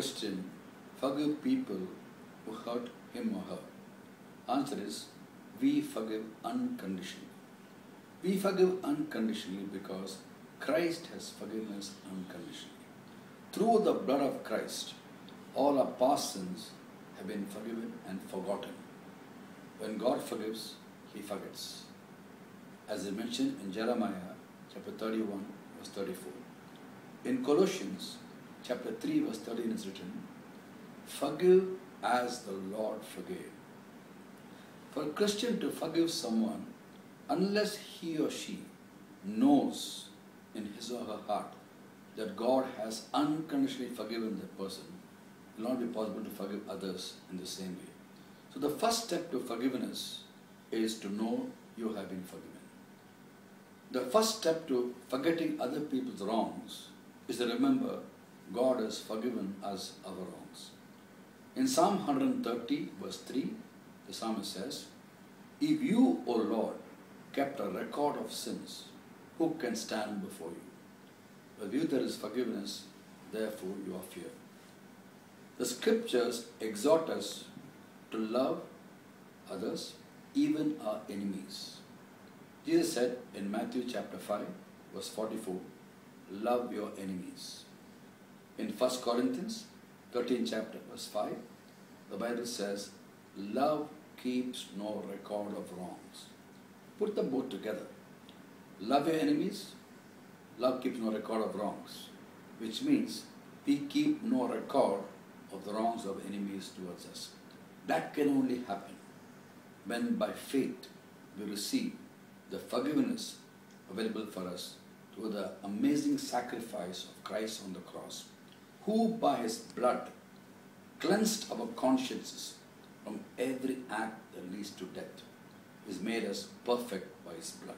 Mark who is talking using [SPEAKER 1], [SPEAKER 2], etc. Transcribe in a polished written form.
[SPEAKER 1] Christian forgive people who hurt him or her? Answer is, we forgive unconditionally. We forgive unconditionally because Christ has forgiven us unconditionally. Through the blood of Christ, all our past sins have been forgiven and forgotten. When God forgives, He forgets. As I mentioned in Jeremiah chapter 31, verse 34. In Colossians chapter 3, verse 13 is written, forgive as the Lord forgave. For a Christian to forgive someone, unless he or she knows in his or her heart that God has unconditionally forgiven that person, it will not be possible to forgive others in the same way. So the first step to forgiveness is to know you have been forgiven. The first step to forgetting other people's wrongs is to remember God has forgiven us our wrongs. In Psalm 130, verse 3, the psalmist says, if you, O Lord, kept a record of sins, who can stand before you? With you there is forgiveness, therefore you are feared. The scriptures exhort us to love others, even our enemies. Jesus said in Matthew chapter 5, verse 44, love your enemies. In 1 Corinthians 13 chapter, verse 5, the Bible says, love keeps no record of wrongs. Put them both together. Love your enemies, love keeps no record of wrongs. Which means we keep no record of the wrongs of enemies towards us. That can only happen when by faith we receive the forgiveness available for us through the amazing sacrifice of Christ on the cross, who by His blood cleansed our consciences from every act that leads to death. He's made us perfect by His blood.